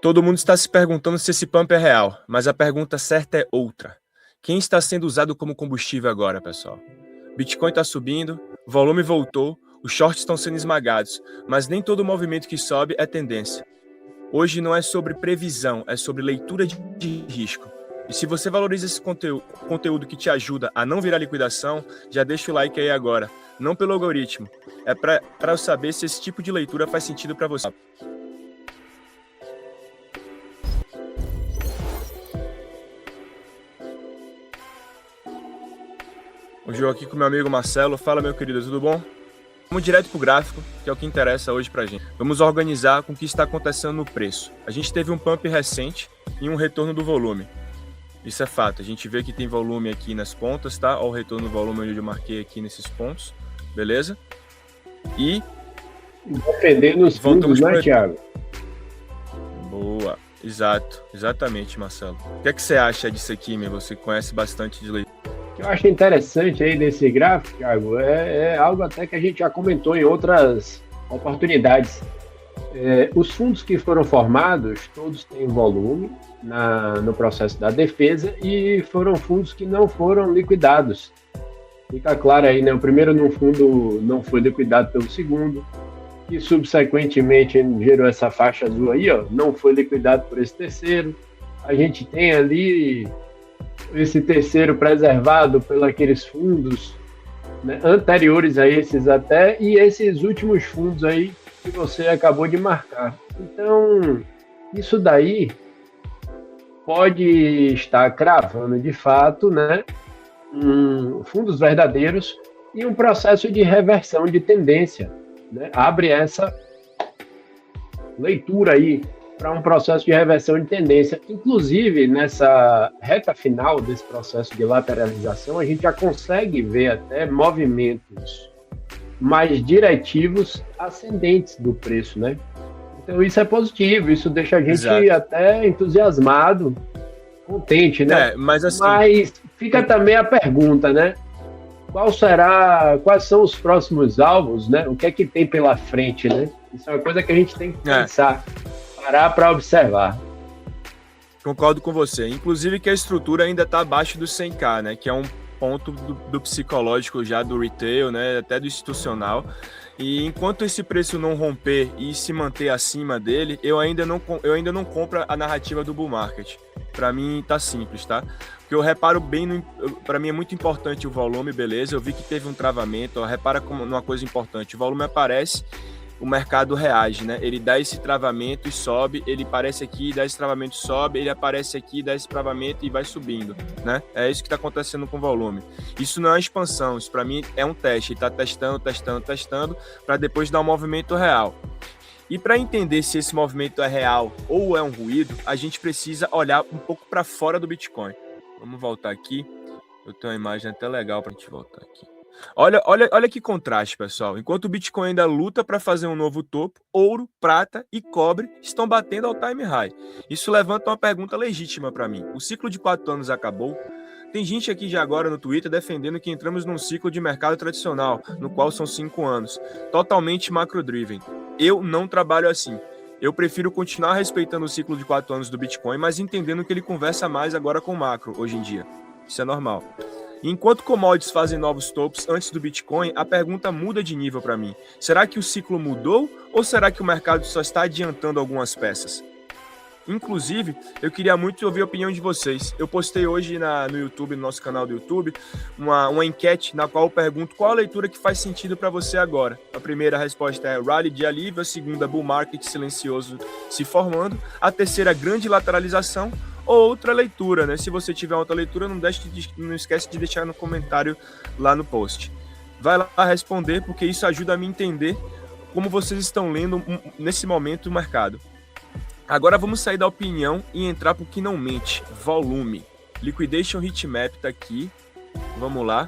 Todo mundo está se perguntando se esse pump é real, mas a pergunta certa é outra. Quem está sendo usado como combustível agora, pessoal? Bitcoin está subindo, o volume voltou, os shorts estão sendo esmagados, mas nem todo movimento que sobe é tendência. Hoje não é sobre previsão, é sobre leitura de risco. E se você valoriza esse conteúdo que te ajuda a não virar liquidação, já deixa o like aí agora. Não pelo algoritmo, é para eu saber se esse tipo de leitura faz sentido para você. Hoje eu aqui com meu amigo Marcelo. Fala, meu querido, tudo bom? Vamos direto para o gráfico, que é o que interessa hoje para a gente. Vamos organizar com o que está acontecendo no preço. A gente teve um pump recente e um retorno do volume. Isso é fato. A gente vê que tem volume aqui nas pontas, tá? Olha o retorno do volume onde eu marquei aqui nesses pontos. Beleza? E... Dependendo dos fundos, né, Thiago? Boa. Exato. Exatamente, Marcelo. O que é que você acha disso aqui, meu? Você conhece bastante de leitura. O que eu acho interessante aí desse gráfico, Thiago, é algo até que a gente já comentou em outras oportunidades. Os fundos que foram formados, todos têm volume no processo da defesa e foram fundos que não foram liquidados. Fica claro aí, né? O primeiro no fundo não foi liquidado pelo segundo, e subsequentemente gerou essa faixa azul aí, ó, não foi liquidado por esse terceiro. A gente tem ali esse terceiro preservado pelos aqueles fundos, né, anteriores a esses até, e esses últimos fundos aí que você acabou de marcar. Então, isso daí pode estar cravando de fato, né, fundos verdadeiros e um processo de reversão de tendência, né? Abre essa leitura aí para um processo de reversão de tendência. Inclusive, nessa reta final desse processo de lateralização, a gente já consegue ver até movimentos mais diretivos ascendentes do preço, né? Então, isso é positivo, isso deixa a gente Exato. Até entusiasmado, contente, né? Mas fica também a pergunta, né? Quais são os próximos alvos, né? O que é que tem pela frente, né? Isso é uma coisa que a gente tem que pensar. Parar para observar. Concordo com você. Inclusive que a estrutura ainda está abaixo do 100K, né? Que é um ponto do psicológico já do retail, né? Até do institucional. E enquanto esse preço não romper e se manter acima dele, eu ainda não compro a narrativa do bull market. Para mim tá simples, tá? Porque eu reparo bem, para mim é muito importante o volume, beleza? Eu vi que teve um travamento, ó, repara como numa coisa importante, o volume aparece, o mercado reage, né? Ele dá esse travamento e sobe, ele aparece aqui, dá esse travamento e sobe, ele aparece aqui, dá esse travamento e vai subindo, né? É isso que está acontecendo com o volume. Isso não é uma expansão, isso para mim é um teste, ele está testando, para depois dar um movimento real. E para entender se esse movimento é real ou é um ruído, a gente precisa olhar um pouco para fora do Bitcoin. Vamos voltar aqui, eu tenho uma imagem até legal para a gente voltar aqui. Olha que contraste, pessoal. Enquanto o Bitcoin ainda luta para fazer um novo topo, ouro, prata e cobre estão batendo ao time high. Isso levanta uma pergunta legítima para mim. O ciclo de 4 anos acabou? Tem gente aqui já agora no Twitter defendendo que entramos num ciclo de mercado tradicional, no qual são 5 anos, totalmente macro-driven. Eu não trabalho assim. Eu prefiro continuar respeitando o ciclo de 4 anos do Bitcoin, mas entendendo que ele conversa mais agora com o macro hoje em dia. Isso é normal. Enquanto commodities fazem novos topos antes do Bitcoin, a pergunta muda de nível para mim. Será que o ciclo mudou ou será que o mercado só está adiantando algumas peças? Inclusive, eu queria muito ouvir a opinião de vocês. Eu postei hoje no YouTube, no nosso canal do YouTube, uma enquete na qual eu pergunto qual a leitura que faz sentido para você agora. A primeira resposta é rally de alívio, a segunda bull market silencioso se formando, a terceira grande lateralização, ou outra leitura, né? Se você tiver outra leitura, não esquece de deixar no comentário lá no post. Vai lá responder, porque isso ajuda a me entender como vocês estão lendo nesse momento o mercado. Agora vamos sair da opinião e entrar para o que não mente, volume. Liquidation Heatmap está aqui, vamos lá.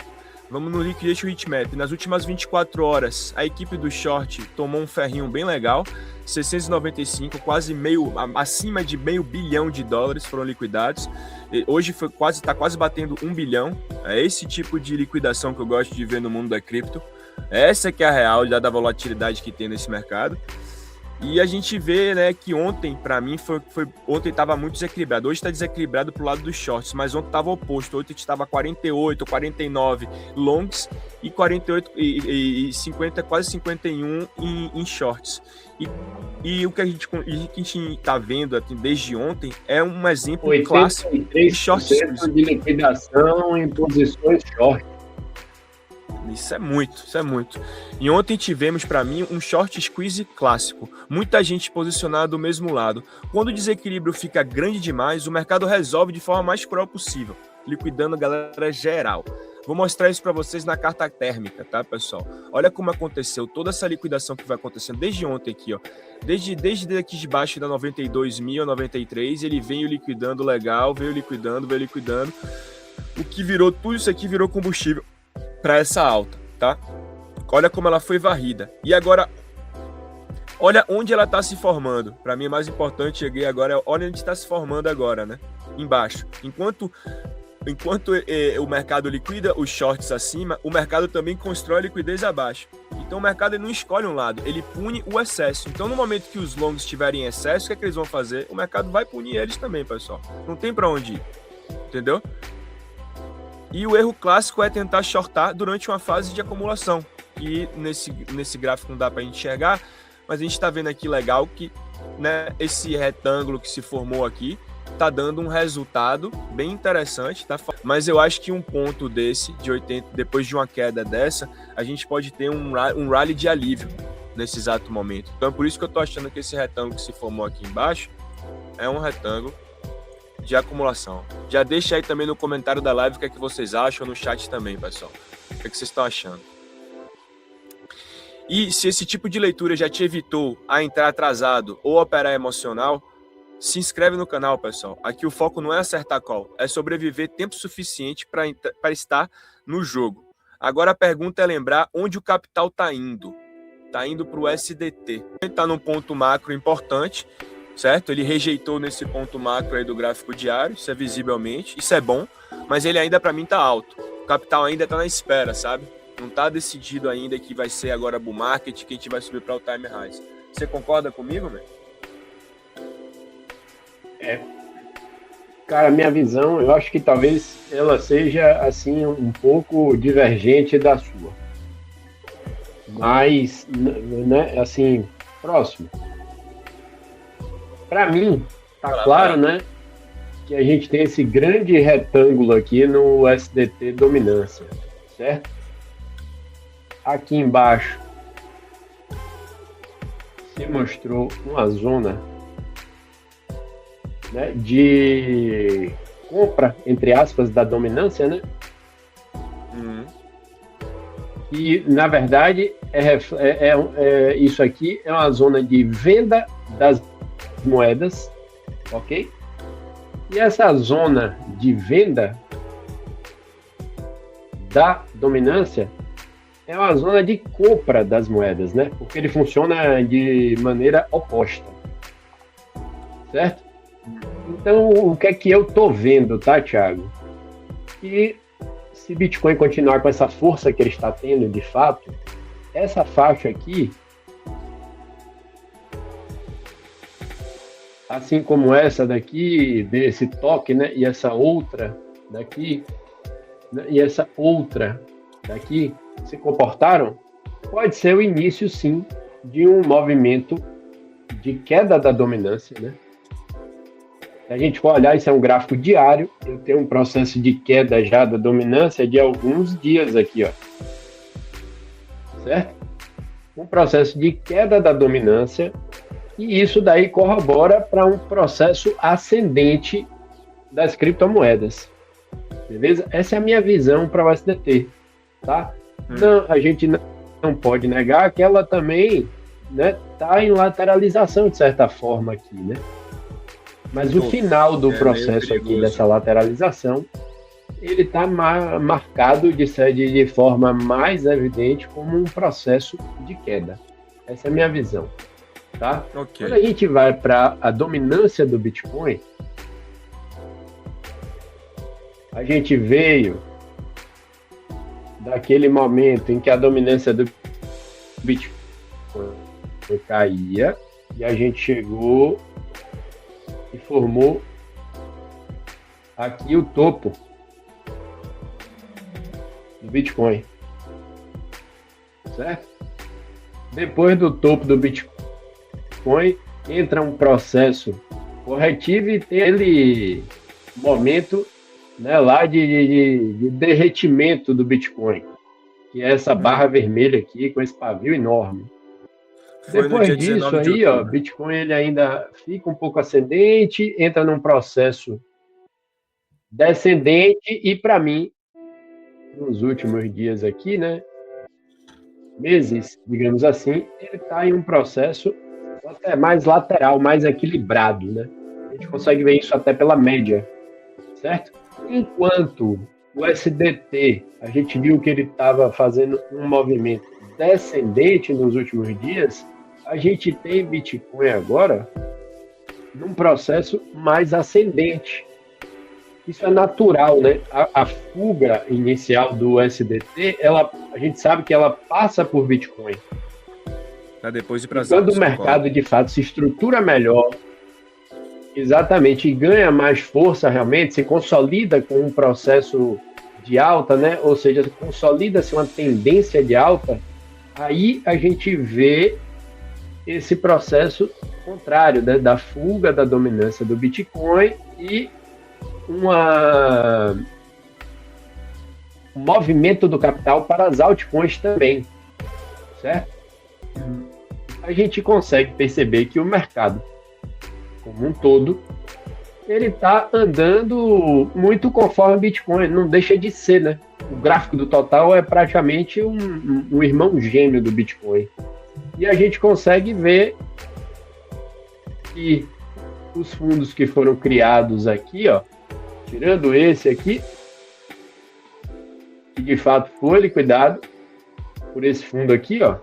Vamos no Liquidation Heatmap. Nas últimas 24 horas, a equipe do short tomou um ferrinho bem legal, 695, acima de $500 bilhão foram liquidados. Hoje está quase batendo 1 bilhão. É esse tipo de liquidação que eu gosto de ver no mundo da cripto. Essa que é a real, dada a volatilidade que tem nesse mercado. E a gente vê, né, que ontem, para mim, ontem estava muito desequilibrado. Hoje está desequilibrado pro lado dos shorts, mas ontem estava oposto. Ontem estava 48, 49 longs e 48 e 50, quase 51 em shorts. E o que a gente está vendo assim, desde ontem é um exemplo clássico de short squeeze. De liquidação em posições short. Isso é muito. E ontem tivemos, para mim, um short squeeze clássico. Muita gente posicionada do mesmo lado. Quando o desequilíbrio fica grande demais, o mercado resolve de forma mais cruel possível, liquidando a galera geral. Vou mostrar isso para vocês na carta térmica, tá, pessoal? Olha como aconteceu, toda essa liquidação que vai acontecendo desde ontem aqui, ó. Desde aqui de baixo da 92.000 a 93, ele veio liquidando legal, veio liquidando. O que virou, tudo isso aqui virou combustível para essa alta, tá? Olha como ela foi varrida. E agora, olha onde ela está se formando. Para mim, é mais importante, cheguei agora, olha onde está se formando agora, né? Embaixo. Enquanto o mercado liquida os shorts acima, o mercado também constrói liquidez abaixo. Então o mercado não escolhe um lado, ele pune o excesso. Então no momento que os longs estiverem em excesso, o que eles vão fazer? O mercado vai punir eles também, pessoal. Não tem para onde ir, entendeu? E o erro clássico é tentar shortar durante uma fase de acumulação, que nesse gráfico não dá para enxergar, mas a gente está vendo aqui legal que, né, esse retângulo que se formou aqui está dando um resultado bem interessante, tá? Mas eu acho que um ponto desse, de 80, depois de uma queda dessa, a gente pode ter um rally de alívio nesse exato momento. Então é por isso que eu estou achando que esse retângulo que se formou aqui embaixo é um retângulo de acumulação. Já deixa aí também no comentário da live o que é que vocês acham, no chat também, pessoal. O que é que vocês estão achando? E se esse tipo de leitura já te evitou a entrar atrasado ou operar emocional, se inscreve no canal, pessoal. Aqui o foco não é acertar call, é sobreviver tempo suficiente para estar no jogo. Agora a pergunta é lembrar onde o capital está indo. Está indo para o SDT. Está num ponto macro importante, certo? Ele rejeitou nesse ponto macro aí do gráfico diário, isso é visivelmente, isso é bom, mas ele ainda para mim está alto. O capital ainda está na espera, sabe? Não está decidido ainda que vai ser agora bull market, que a gente vai subir para o time highs. Você concorda comigo, velho? Cara, minha visão, eu acho que talvez ela seja assim um pouco divergente da sua, mas, né, assim, próximo. Para mim, tá claro, né, que a gente tem esse grande retângulo aqui no SDT dominância, certo? Aqui embaixo se mostrou uma zona, né, de compra, entre aspas, da dominância, né? E, na verdade, isso aqui é uma zona de venda das moedas, ok? E essa zona de venda da dominância é uma zona de compra das moedas, né? Porque ele funciona de maneira oposta, certo? Então, o que é que eu tô vendo, tá, Thiago? Que se Bitcoin continuar com essa força que ele está tendo, de fato, essa faixa aqui, assim como essa daqui, desse toque, né, e essa outra daqui, né, e essa outra daqui, se comportaram, pode ser o início, sim, de um movimento de queda da dominância, né? Se a gente for olhar, isso é um gráfico diário, eu tenho um processo de queda já da dominância de alguns dias aqui, ó. Certo? Um processo de queda da dominância, e isso daí corrobora para um processo ascendente das criptomoedas. Beleza? Essa é a minha visão para o SDT, tá? Não, a gente não pode negar que ela também, né, tá em lateralização de certa forma aqui, né? Mas o final do processo aqui dessa lateralização, ele está marcado de forma mais evidente como um processo de queda. Essa é a minha visão, tá? Okay. Quando a gente vai para a dominância do Bitcoin, a gente veio daquele momento em que a dominância do Bitcoin caía, E a gente chegou e formou aqui o topo do Bitcoin, certo? Depois do topo do Bitcoin, entra um processo corretivo e tem aquele momento, né, lá de derretimento do Bitcoin, que é essa barra vermelha aqui com esse pavio enorme. Depois disso aí, ó, Bitcoin ele ainda fica um pouco ascendente, entra num processo descendente e, para mim, nos últimos dias aqui, né, meses, digamos assim, ele está em um processo até mais lateral, mais equilibrado, né? A gente consegue ver isso até pela média, certo? Enquanto o SDT, a gente viu que ele estava fazendo um movimento descendente nos últimos dias, a gente tem Bitcoin agora num processo mais ascendente. Isso é natural, né? A fuga inicial do SDT, a gente sabe que ela passa por Bitcoin. Pra depois ir para quando o mercado, de fato, se estrutura melhor, exatamente, e ganha mais força realmente, se consolida com um processo de alta, né? Ou seja, consolida-se uma tendência de alta, aí a gente vê esse processo contrário, né? Da fuga da dominância do Bitcoin e um movimento do capital para as altcoins também, certo? A gente consegue perceber que o mercado, como um todo, ele está andando muito conforme o Bitcoin, não deixa de ser, né? O gráfico do total é praticamente um irmão gêmeo do Bitcoin. E a gente consegue ver que os fundos que foram criados aqui, ó, tirando esse aqui, que de fato foi liquidado por esse fundo aqui, ó,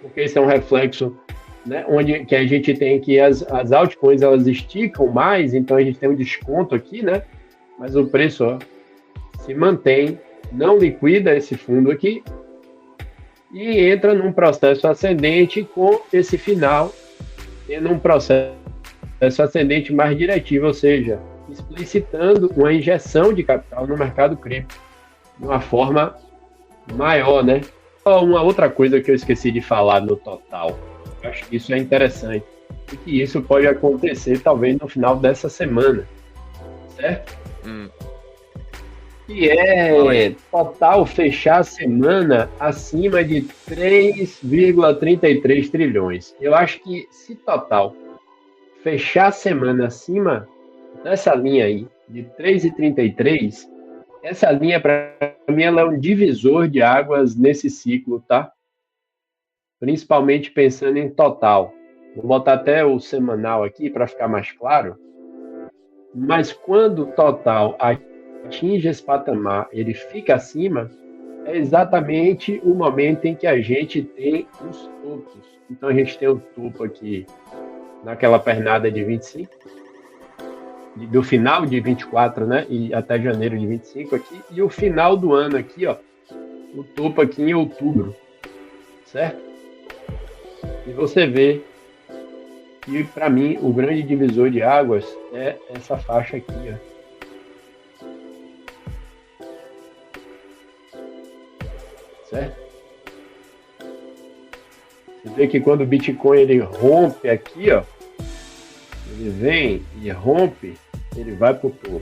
porque esse é um reflexo, né, onde que a gente tem que as altcoins elas esticam mais, então a gente tem um desconto aqui, né, mas o preço, ó, se mantém, não liquida esse fundo aqui e entra num processo ascendente com esse final tendo um processo ascendente mais diretivo, ou seja, explicitando uma injeção de capital no mercado cripto de uma forma maior, né? Uma outra coisa que eu esqueci de falar no total, eu acho que isso é interessante, e que isso pode acontecer talvez no final dessa semana, certo? Que é total fechar a semana acima de 3,33 trilhões. Eu acho que se total fechar a semana acima dessa linha aí, de 3,33, essa linha, para mim, ela é um divisor de águas nesse ciclo, tá? Principalmente pensando em total. Vou botar até o semanal aqui para ficar mais claro. Mas quando o total atinge esse patamar, ele fica acima, é exatamente o momento em que a gente tem os topos. Então, a gente tem o topo aqui naquela pernada de 25, do final de 24, né, e até janeiro de 25 aqui, e o final do ano aqui, ó, o topo aqui em outubro, certo? E você vê que, para mim, o grande divisor de águas é essa faixa aqui, ó. Certo? Você vê que quando o Bitcoin ele rompe aqui, ó, ele vem e rompe, ele vai para o topo.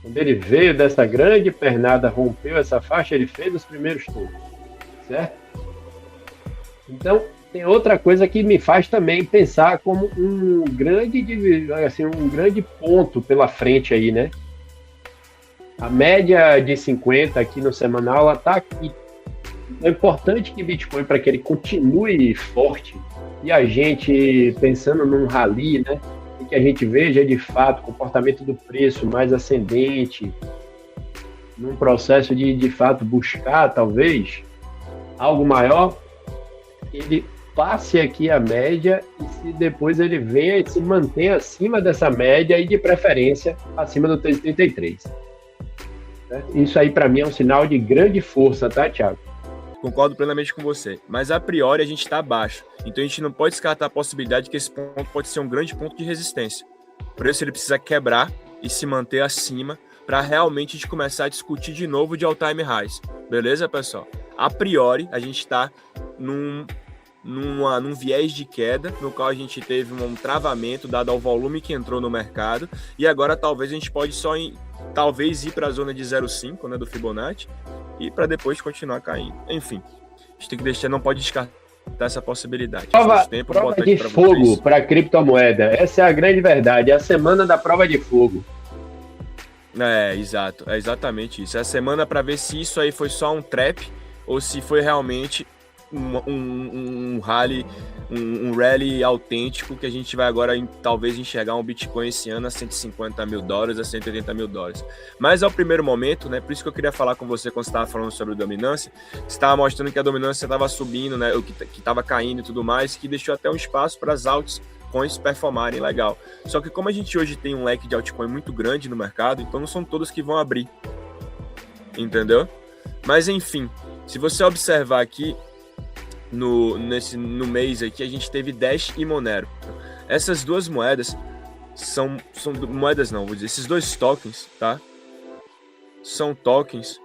Quando ele veio dessa grande pernada, rompeu essa faixa, ele fez os primeiros topos, certo? Então, tem outra coisa que me faz também pensar como um grande ponto pela frente aí, né? A média de 50 aqui no semanal, ela está aqui. É importante que Bitcoin, para que ele continue forte, e a gente pensando num rally, né, e que a gente veja de fato o comportamento do preço mais ascendente, num processo de fato buscar talvez algo maior, ele passe aqui a média e se depois ele venha e se mantenha acima dessa média e de preferência acima do 3,33. Isso aí para mim é um sinal de grande força, tá, Thiago? Concordo plenamente com você. Mas a priori a gente está abaixo. Então a gente não pode descartar a possibilidade que esse ponto pode ser um grande ponto de resistência. Por isso ele precisa quebrar e se manter acima para realmente a gente começar a discutir de novo de all-time highs. Beleza, pessoal? A priori a gente está num viés de queda, no qual a gente teve um travamento dado ao volume que entrou no mercado, e agora talvez a gente pode talvez ir para a zona de 0,5, né, do Fibonacci, e para depois continuar caindo. Enfim, a gente tem que deixar, não pode descartar essa possibilidade. Prova de fogo para a criptomoeda. Essa é a grande verdade, é a semana da prova de fogo. Exato, é exatamente isso. É a semana para ver se isso aí foi só um trap ou se foi realmente um rally, um rally autêntico que a gente vai agora talvez enxergar um Bitcoin esse ano a $150 mil, a $180 mil. Mas ao primeiro momento, né, por isso que eu queria falar com você quando você estava falando sobre a dominância, você estava mostrando que a dominância estava subindo, né, o que estava caindo e tudo mais, que deixou até um espaço para as altcoins performarem legal. Só que como a gente hoje tem um leque de altcoin muito grande no mercado, então não são todos que vão abrir, entendeu? Mas enfim, se você observar aqui, no mês aqui, a gente teve Dash e Monero. Essas duas moedas são moedas não, vou dizer, esses dois tokens, tá? São tokens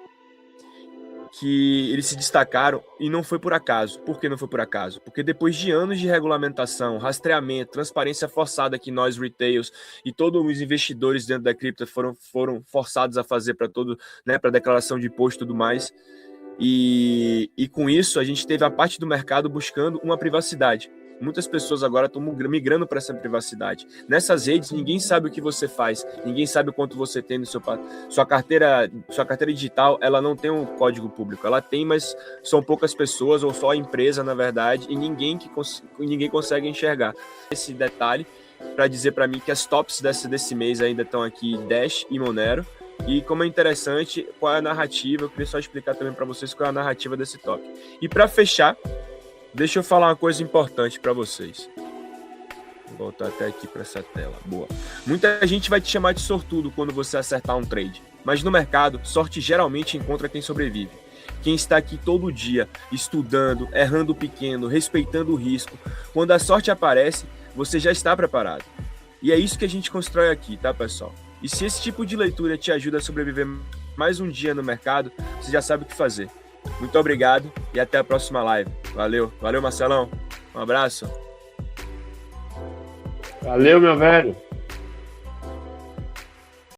que eles se destacaram e não foi por acaso. Por que não foi por acaso? Porque depois de anos de regulamentação, rastreamento, transparência forçada que nós retails e todos os investidores dentro da cripto foram forçados a fazer para todo, né, para declaração de imposto e tudo mais. E com isso a gente teve a parte do mercado buscando uma privacidade. Muitas pessoas agora estão migrando para essa privacidade. Nessas redes ninguém sabe o que você faz, ninguém sabe o quanto você tem no sua carteira digital. Ela não tem um código público, ela tem, mas são poucas pessoas ou só a empresa na verdade, e ninguém consegue enxergar esse detalhe para dizer para mim que as tops desse mês ainda estão aqui, Dash e Monero. E como é interessante, qual é a narrativa, eu queria só explicar também para vocês qual é a narrativa desse top. E para fechar, deixa eu falar uma coisa importante para vocês. Vou voltar até aqui para essa tela. Boa. Muita gente vai te chamar de sortudo quando você acertar um trade, mas no mercado, sorte geralmente encontra quem sobrevive. Quem está aqui todo dia, estudando, errando pequeno, respeitando o risco. Quando a sorte aparece, você já está preparado. E é isso que a gente constrói aqui, tá, pessoal? E se esse tipo de leitura te ajuda a sobreviver mais um dia no mercado, você já sabe o que fazer. Muito obrigado e até a próxima live. Valeu, Marcelão. Um abraço. Valeu, meu velho.